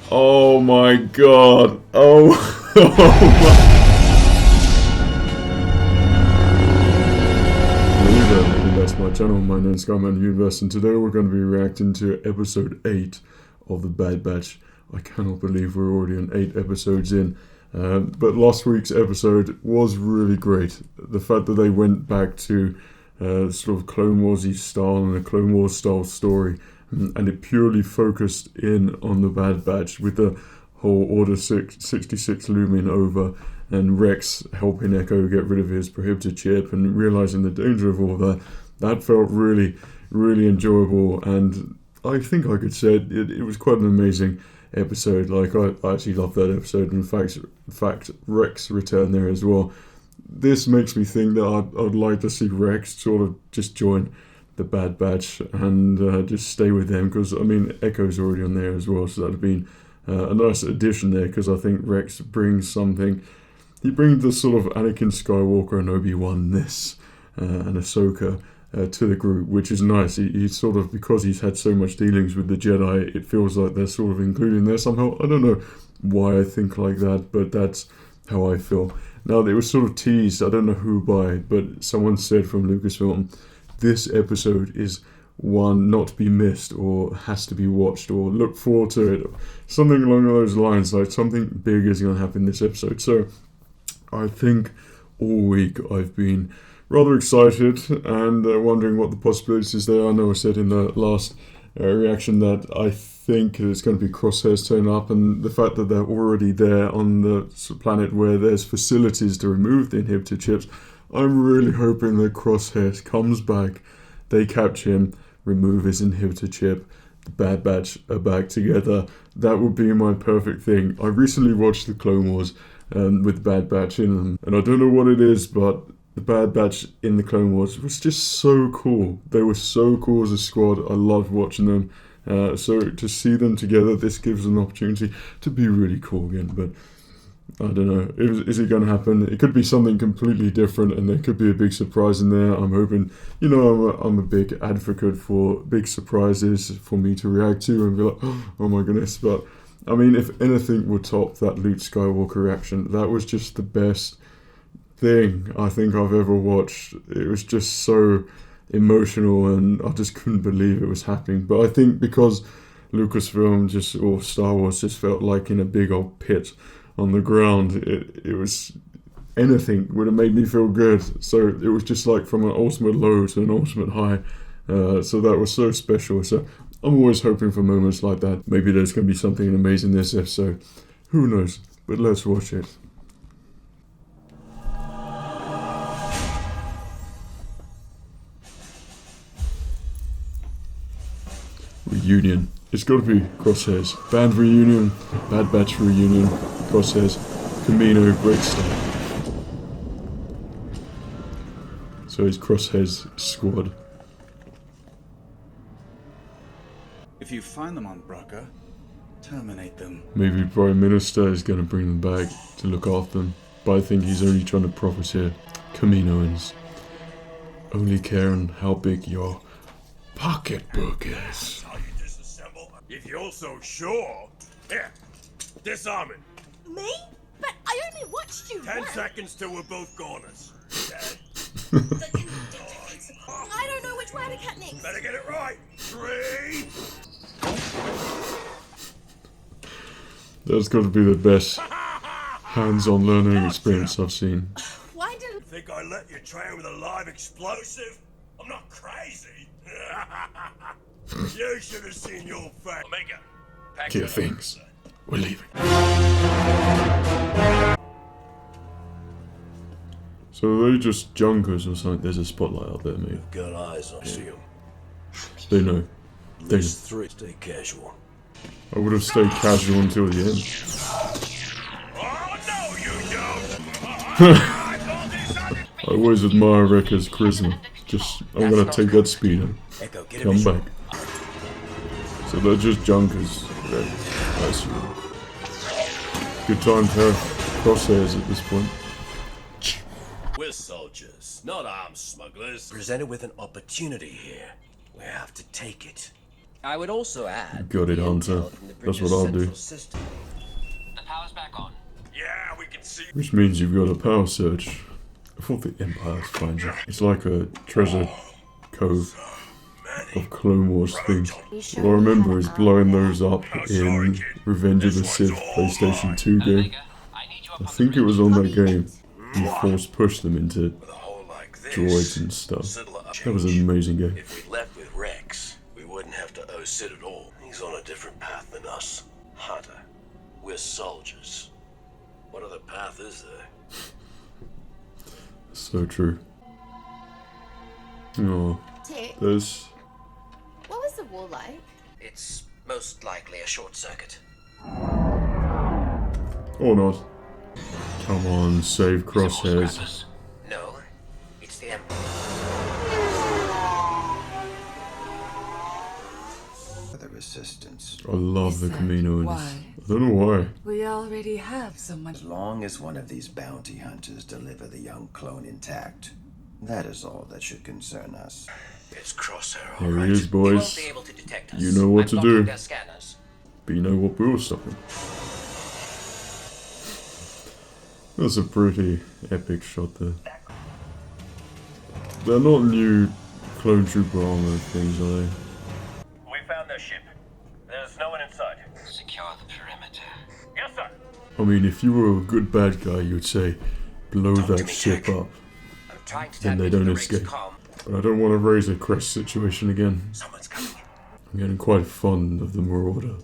Oh my god. Oh, oh my. Hello there, welcome back to my channel. My name is SKYMAN Universe, and today we're going to be reacting to episode 8 of The Bad Batch. I cannot believe we're already on 8 episodes in. But last week's episode was really great. The fact that they went back to sort of Clone Wars-y style and a Clone Wars style story, and it purely focused in on the Bad Batch with the whole Order 66 looming over and Rex helping Echo get rid of his prohibited chip and realizing the danger of all that. That felt really, really enjoyable, and I think I could say it was quite an amazing episode. Like, I actually loved that episode. In fact, Rex returned there as well. This makes me think that I'd like to see Rex sort of just join the Bad Batch and just stay with them, because I mean Echo's already on there as well, so that'd have been a nice addition there, because I think Rex brings something. He brings the sort of Anakin Skywalker and Obi-Wan-ness and Ahsoka to the group, which is nice. He's sort of, because he's had so much dealings with the Jedi, it feels like they're sort of including there somehow. I don't know why I think like that, but that's how I feel. Now, it was sort of teased, I don't know who by, but someone said from Lucasfilm, this episode is one not to be missed, or has to be watched, or look forward to it. Something along those lines, like something big is going to happen in this episode. So I think all week I've been rather excited and wondering what the possibilities there. I know I said in the last reaction that I think it's going to be Crosshairs turn up, and the fact that they're already there on the planet where there's facilities to remove the inhibitor chips, I'm really hoping that Crosshairs comes back, they catch him, remove his inhibitor chip, the Bad Batch are back together. That would be my perfect thing. I recently watched the Clone Wars with the Bad Batch in them, and I don't know what it is, but the Bad Batch in the Clone Wars was just so cool. They were so cool as a squad. I loved watching them. So to see them together, this gives an opportunity to be really cool again. But I don't know. Is it going to happen? It could be something completely different, and there could be a big surprise in there. I'm hoping, you know, I'm a big advocate for big surprises for me to react to and be like, oh my goodness. But I mean, if anything would top that Luke Skywalker reaction, that was just the best thing I think I've ever watched. It was just so emotional, and I just couldn't believe it was happening. But I think because Lucasfilm or Star Wars just felt like in a big old pit on the ground, it was, anything would have made me feel good. So it was just like from an ultimate low to an ultimate high. So that was so special. So I'm always hoping for moments like that. Maybe there's going to be something amazing in this episode. Who knows? But let's watch it. Reunion. It's got to be Crosshairs. Band reunion, Bad Batch reunion, Crosshairs, Kamino, great stuff. So it's Crosshairs squad. If you find them on Bracca, terminate them. Maybe Prime Minister is going to bring them back to look after them, but I think he's only trying to profit here. Kaminoans only care on how big your pocketbook is. If you're so sure, here, disarm it. Me? But I only watched you 10 once. seconds till we're both goners. 10. I don't know which way to cut next. Better get it right. 3. That's got to be the best hands-on learning experience I've seen. Why didn't... Think I let you train with a live explosive? I'm not crazy. You should have seen your face. Omega, pack Get things. We're leaving. So are they just junkers or something? There's a spotlight out there, mate. Got eyes on you. They know. They There's 3. Stay casual. I would have stayed casual until the end. Oh, no, you don't. I always admire Wrecker's charisma. Just, I'm gonna take that speeder. Echo, get Come back. So they're just junkers. Okay, I see. Good time to have Crosshairs at this point. We're soldiers, not arms smugglers. Presented with an opportunity here. We have to take it. I would also add. Got it, the Hunter. intel from the That's bridge's what I'll do. central system. The power's back on. Yeah, we can see. Which means you've got a power surge. I thought the Empire's find you. It's like a treasure cove of Clone Wars things. What I remember is blowing those up in Revenge of the Sith PlayStation 2 game. I think it was on that game. You force push them into With a hole like this, droids and stuff. Sid will That was an amazing game. If we left with Rex, we wouldn't have to owe Sid at all. He's on a different path than us. Hunter. We're soldiers. What other path is there? So true. Oh, Tick, there's... what was the war like? It's most likely a short circuit. Or not. Come on, save Crosshairs. No, it's the Emperor. For the resistance. I love the that Camino in this. why? I don't know why. We already have someone. As long as one of these bounty hunters deliver the young clone intact, that is all that should concern us. It's Crosshair, Here alright. he is, He won't boys. be able to detect us. You know what I'm to blocking do. their scanners. But you know what will stop him. That's a pretty epic shot there. They're not new clone trooper armor things, are they? We found their ship. There's no one inside. Secure the perimeter. Yes, sir. I mean, if you were a good bad guy, you'd say, blow that ship up. I'm trying to Then tap they into don't the rig's escape. comm. But I don't want to raise a Crest situation again. Someone's coming. I'm getting quite fond of the Marauder.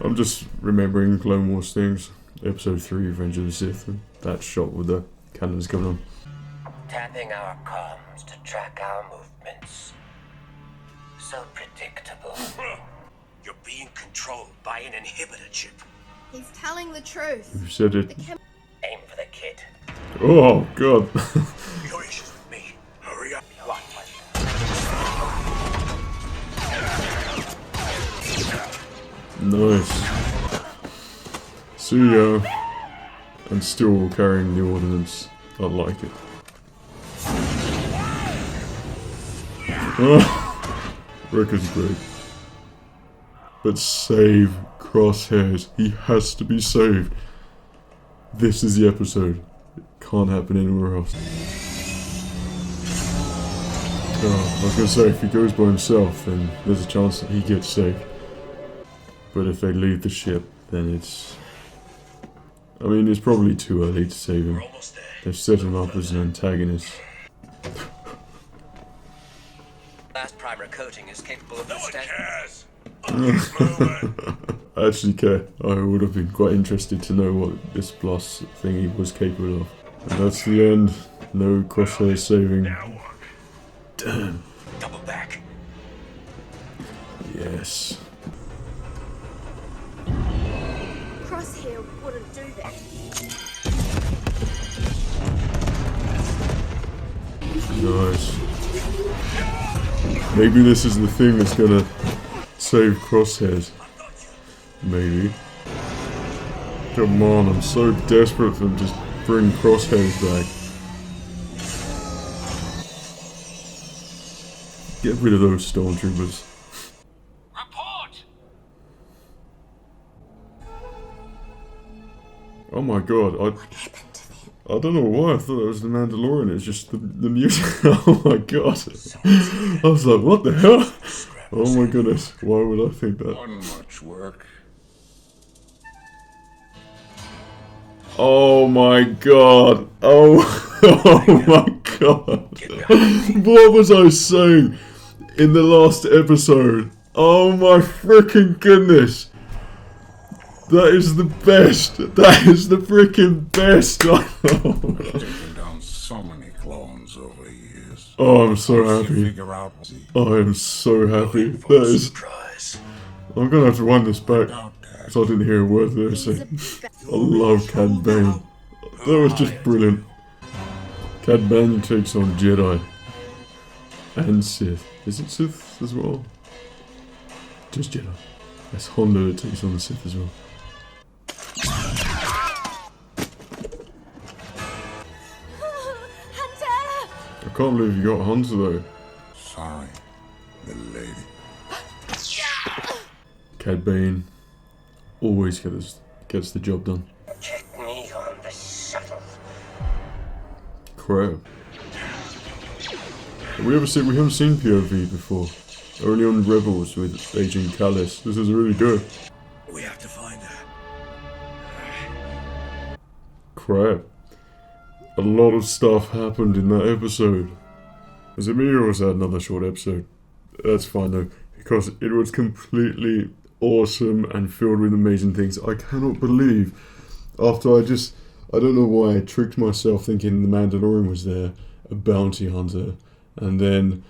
I'm just remembering Clone Wars things. Episode 3, Revenge of the Sith. And that shot with the cannons coming on. Tapping our comms to track our movements. So predictable. You're being controlled by an inhibitor chip. He's telling the truth. You said it. The chem- Aim for the kid. Oh, God. Your issues with me. Hurry up. One. Nice. See ya. And still carrying the ordnance. I like it. Rick is great. But save Crosshairs. He has to be saved. This is the episode. It can't happen anywhere else. Oh, I was gonna say, if he goes by himself, then there's a chance that he gets saved. But if they leave the ship, then it's... I mean, it's probably too early to save him. We're almost there. They've set him up as an antagonist. Last primer coating is capable of No one withstanding. cares. Keep moving. I actually care. I would have been quite interested to know what this blast thingy was capable of. And that's the end. No Crosshair saving. Now what? Damn. Double back. Yes. Crosshair wouldn't do that. Nice. Maybe this is the thing that's gonna save Crosshairs. Maybe. Come on, I'm so desperate for them to just bring Crosshairs back. Get rid of those stormtroopers. Report! Oh my god, I don't know why I thought it was the Mandalorian, it's just the music. Oh my god. I was like, what the hell? Oh my goodness, why would I think that? Much work. Oh my god. Oh, oh my god. What was I saying in the last episode? Oh my freaking goodness. That is the best. That is the freaking best. Taken down so many clones over the years. Oh, I'm so happy. Figure out. I am so happy. That is. Surprise. I'm gonna have to wind this back. So I didn't hear a word there saying. I love Cad Bane. That was just brilliant. Cad Bane takes on Jedi. And Sith. Is it Sith as well? Just Jedi. That's Hondo that takes on the Sith as well. Hunter! can't believe you got Hunter though. Sorry, little lady. Cad Bane always gets the job done. Check me on the shuttle. Crap. We haven't seen POV before. Only on Rebels with Agent Callus. This is really good. We have to find her. Crap. A lot of stuff happened in that episode. Was it me or was that another short episode? That's fine though, because it was completely awesome and filled with amazing things. I cannot believe, after I don't know why I tricked myself thinking the Mandalorian was there, a bounty hunter, and then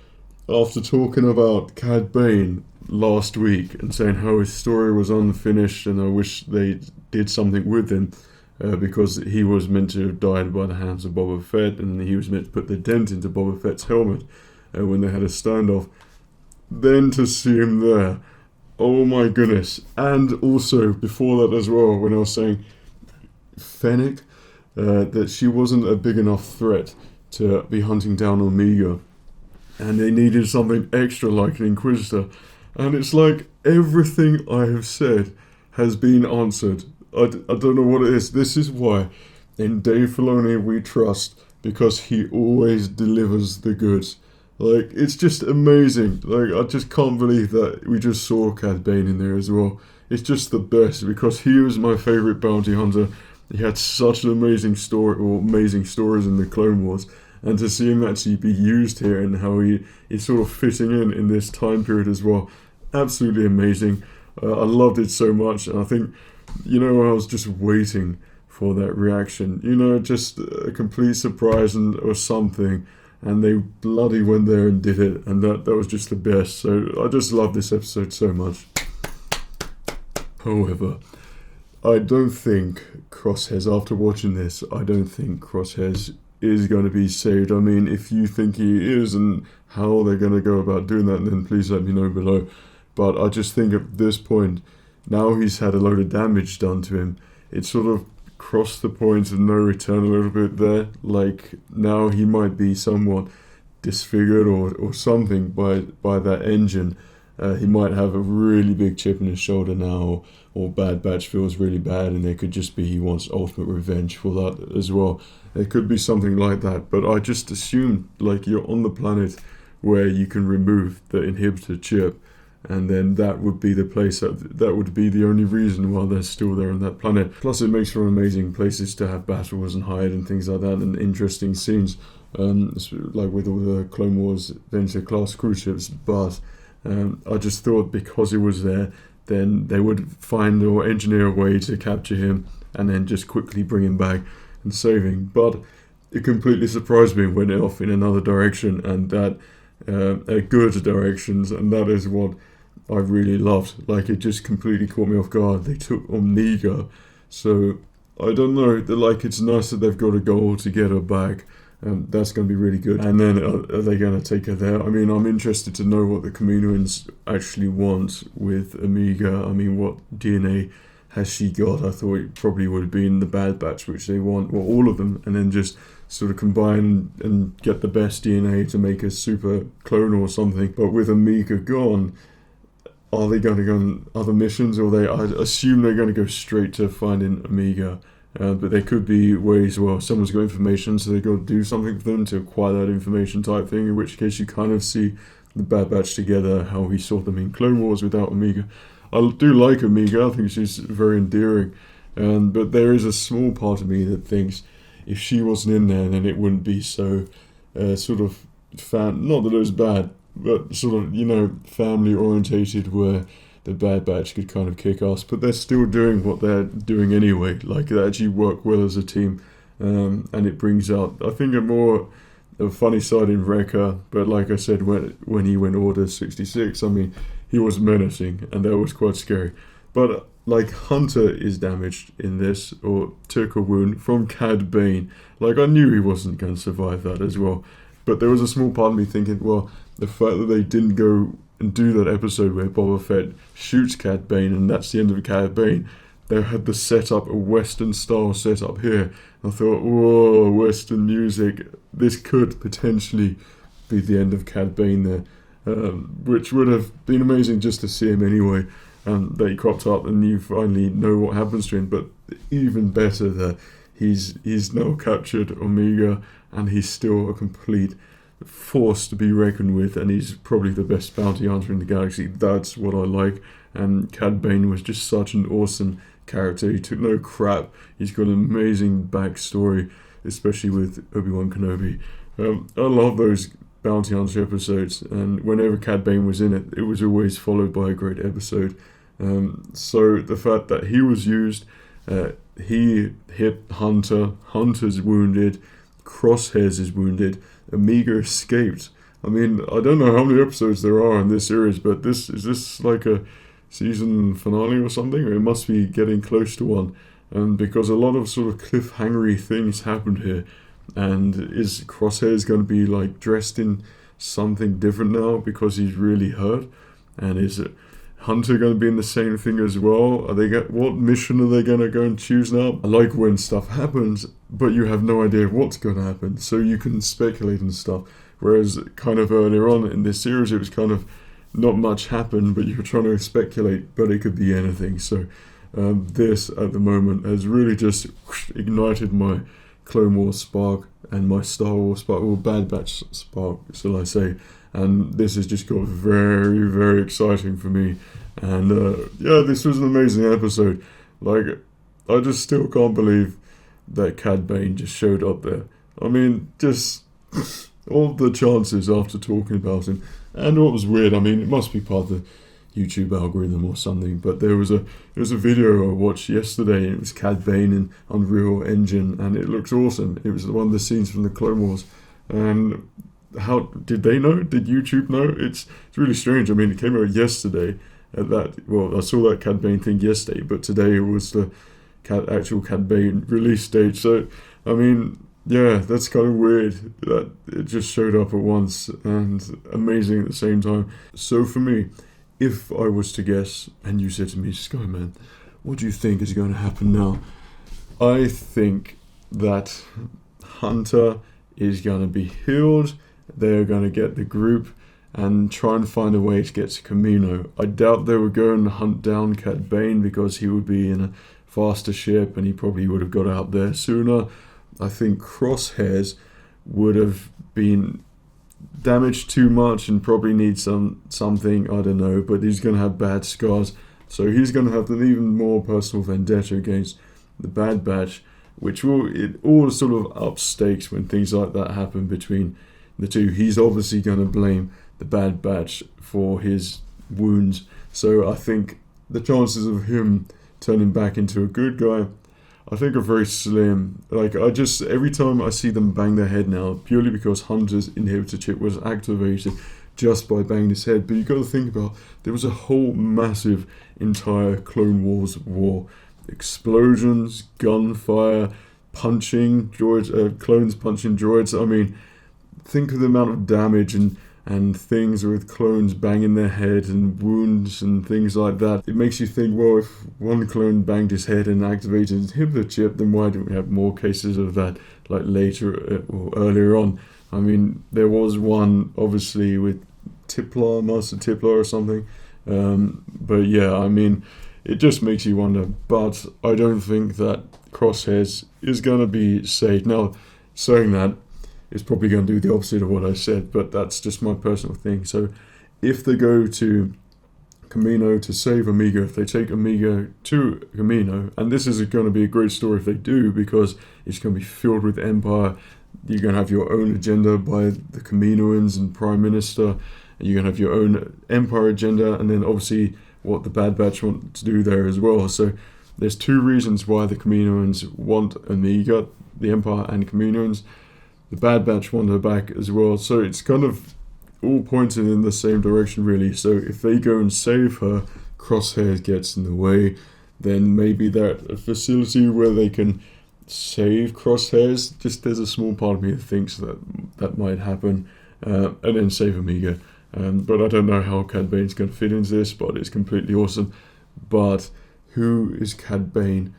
after talking about Cad Bane last week and saying how his story was unfinished and I wish they did something with him, because he was meant to have died by the hands of Boba Fett and he was meant to put the dent into Boba Fett's helmet when they had a standoff. Then to see him there, oh my goodness. And also before that as well, when I was saying Fennec, that she wasn't a big enough threat to be hunting down Omega and they needed something extra like an Inquisitor, and it's like everything I have said has been answered. I don't know what it is. This is why in Dave Filoni we trust, because he always delivers the goods. Like, it's just amazing. Like, I just can't believe that we just saw Cad Bane in there as well. It's just the best, because he was my favourite bounty hunter. He had such an amazing story, or amazing stories in the Clone Wars, and to see him actually be used here and how he's sort of fitting in this time period as well, absolutely amazing. I loved it so much, and I think, I was just waiting for that reaction, just a complete surprise or something, and they bloody went there and did it, and that was just the best. So I just love this episode so much. However, I don't think Crosshairs, after watching this, I don't think Crosshairs is going to be saved. I mean, if you think he is and how they're going to go about doing that, then please let me know below. But I just think at this point, now he's had a load of damage done to him, it sort of crossed the point of no return a little bit there. Like, now he might be somewhat disfigured or something by that engine. He might have a really big chip in his shoulder now, or Bad Batch feels really bad and it could just be he wants ultimate revenge for that as well. It could be something like that, but I just assumed, like, you're on the planet where you can remove the inhibitor chip, and then that would be the place that would be the only reason why they're still there on that planet. Plus it makes for amazing places to have battles and hide and things like that, and interesting scenes, like with all the Clone Wars Venture class cruise ships. But I just thought because he was there, then they would find or engineer a way to capture him and then just quickly bring him back and save him. But it completely surprised me and went off in another direction, and that good directions, and that is what I really loved. Like, it just completely caught me off guard. They took Omega, so I don't know, like, it's nice that they've got a goal to get her back, and that's going to be really good. And then are they going to take her there? I mean, I'm interested to know what the Kaminoans actually want with Omega. I mean, what DNA has she got? I thought it probably would have been the Bad Batch, which they want, or all of them, and then just sort of combine and get the best DNA to make a super clone or something. But with Omega gone, are they going to go on other missions, or I assume they're going to go straight to finding Omega. But there could be ways, well, someone's got information, so they've got to do something for them to acquire that information type thing, in which case you kind of see the Bad Batch together, how he saw them in Clone Wars without Omega. I do like Omega, I think she's very endearing, but there is a small part of me that thinks if she wasn't in there, then it wouldn't be so sort of, not that it was bad, but sort of, family orientated, where the Bad Batch could kind of kick ass, but they're still doing what they're doing anyway. Like, they actually work well as a team, and it brings out, I think, a funny side in Wrecker. But like I said, when he went Order 66, I mean, he was menacing, and that was quite scary. But like, Hunter is damaged in this, or took a wound from Cad Bane. Like, I knew he wasn't going to survive that as well, but there was a small part of me thinking, well, the fact that they didn't go and do that episode where Boba Fett shoots Cad Bane and that's the end of Cad Bane, they had the setup, a Western style setup here. I thought, whoa, Western music. This could potentially be the end of Cad Bane there, which would have been amazing just to see him anyway. That he cropped up and you finally know what happens to him. But even better that he's now captured Omega and he's still a complete force to be reckoned with, and he's probably the best bounty hunter in the galaxy. That's what I like. And Cad Bane was just such an awesome character. He took no crap. He's got an amazing backstory, especially with Obi-Wan Kenobi. I love those bounty hunter episodes, and whenever Cad Bane was in it, it was always followed by a great episode. So the fact that he was used, he hit Hunter, Hunter's wounded, Crosshairs is wounded, Omega escaped. I mean, I don't know how many episodes there are in this series, but is this like a season finale or something? It must be getting close to one, because a lot of sort of cliffhangery things happened here. And is Crosshairs going to be like dressed in something different now because he's really hurt? And is Hunter going to be in the same thing as well? What mission are they going to go and choose now? I like when stuff happens, but you have no idea what's going to happen, so you can speculate and stuff. Whereas kind of earlier on in this series, it was kind of not much happened, but you were trying to speculate, but it could be anything. So this at the moment has really just ignited my Clone Wars spark and my Star Wars spark, or Bad Batch spark, shall I say. And this has just got very, very exciting for me. And this was an amazing episode. Like, I just still can't believe that Cad Bane just showed up there. I mean, just all the chances after talking about him. And what was weird, I mean, it must be part of the YouTube algorithm or something, but there was a video I watched yesterday, and it was Cad Bane in Unreal Engine, and it looks awesome. It was one of the scenes from the Clone Wars. And how did they know? Did YouTube know? It's really strange. I mean, it came out yesterday. I saw that Cad Bane thing yesterday, but today it was the actual Cad Bane release date. So, I mean, yeah, that's kind of weird that it just showed up at once and amazing at the same time. So for me, if I was to guess, and you said to me, SKYMAN, what do you think is going to happen now? I think that Hunter is going to be healed. They're going to get the group and try and find a way to get to Kamino. I doubt they would go and hunt down Cad Bane because he would be in a faster ship and he probably would have got out there sooner. I think Crosshairs would have been damaged too much and probably needs something, I don't know, but he's going to have bad scars. So he's going to have an even more personal vendetta against the Bad Batch, which it all sort of ups stakes when things like that happen between the two. He's obviously going to blame the Bad Batch for his wounds. So I think the chances of him turning back into a good guy, I think, are very slim. Like, every time I see them bang their head now, purely because Hunter's inhibitor chip was activated just by banging his head. But you got to think about, there was a whole massive entire Clone Wars war. Explosions, gunfire, punching droids, clones punching droids. I mean, think of the amount of damage and things with clones banging their head and wounds and things like that. It makes you think, well, if one clone banged his head and activated his inhibitor chip, then why don't we have more cases of that, like later or earlier on? I mean, there was one, obviously, with Master Tiplar or something. But yeah, I mean, it just makes you wonder. But I don't think that Crosshairs is going to be saved. Now, saying that, it's probably going to do the opposite of what I said, but that's just my personal thing. So if they go to Kamino to save Omega, if they take Omega to Kamino, and this is going to be a great story if they do, because it's going to be filled with Empire. You're going to have your own agenda by the Kaminoans and Prime Minister, and you're going to have your own Empire agenda, and then obviously what the Bad Batch want to do there as well. So there's two reasons why the Kaminoans want Omega, the Empire and Kaminoans. The Bad Batch want her back as well. So it's kind of all pointing in the same direction, really. So if they go and save her, Crosshairs gets in the way, then maybe that a facility where they can save Crosshairs, just there's a small part of me that thinks that might happen, and then save Omega. But I don't know how Cad Bane's going to fit into this, but it's completely awesome. But who is Cad Bane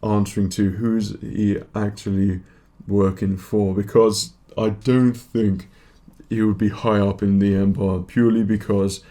answering to? Who's he actually working for? Because I don't think he would be high up in the Empire, purely because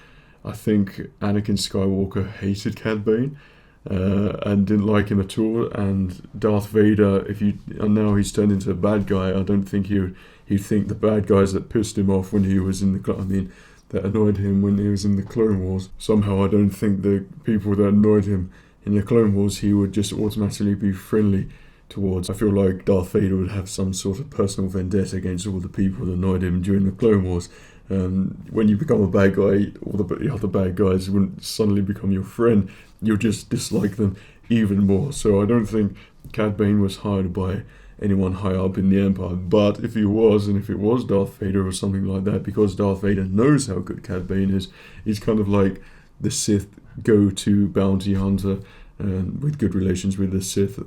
I think Anakin Skywalker hated Cad Bane and didn't like him at all. And Darth Vader, and now he's turned into a bad guy, I don't think he'd think the bad guys that pissed him off when he was in that annoyed him when he was in the Clone Wars. Somehow I don't think the people that annoyed him in the Clone Wars he would just automatically be friendly towards. I feel like Darth Vader would have some sort of personal vendetta against all the people that annoyed him during the Clone Wars. When you become a bad guy, all the other bad guys wouldn't suddenly become your friend. You'll just dislike them even more. So I don't think Cad Bane was hired by anyone high up in the Empire. But if he was, and if it was Darth Vader or something like that, because Darth Vader knows how good Cad Bane is, he's kind of like the Sith go-to bounty hunter with good relations with the Sith.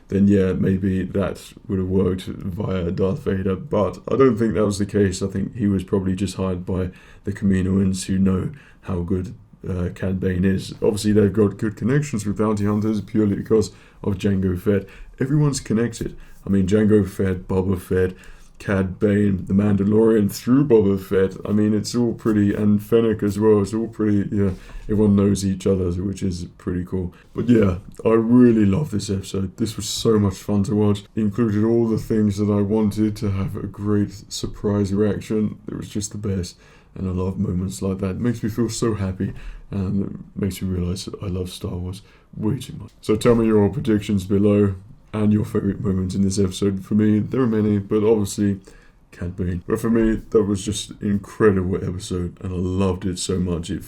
Then yeah, maybe that would have worked via Darth Vader, but I don't think that was the case. I think he was probably just hired by the Kaminoans who know how good Cad Bane is. Obviously, they've got good connections with bounty hunters purely because of Jango Fett. Everyone's connected. I mean, Jango Fett, Boba Fett, Cad Bane, the Mandalorian through Boba Fett. I mean, it's all pretty, and Fennec as well. It's all pretty, yeah, everyone knows each other, which is pretty cool. But yeah, I really love this episode. This was so much fun to watch. It included all the things that I wanted to have a great surprise reaction. It was just the best. And I love moments like that. It makes me feel so happy, and it makes me realise that I love Star Wars way too much. So tell me your predictions below, and your favourite moments in this episode. For me, there are many, but obviously Cad Bane. But for me, that was just an incredible episode, and I loved it so much. It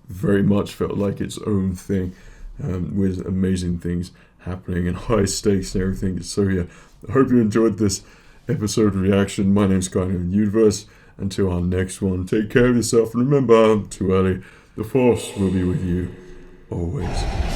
very much felt like its own thing, with amazing things happening and high stakes and everything. So yeah, I hope you enjoyed this episode reaction. My name's SKYMAN Universe. Until our next one, take care of yourself, and remember, too early, the Force will be with you always.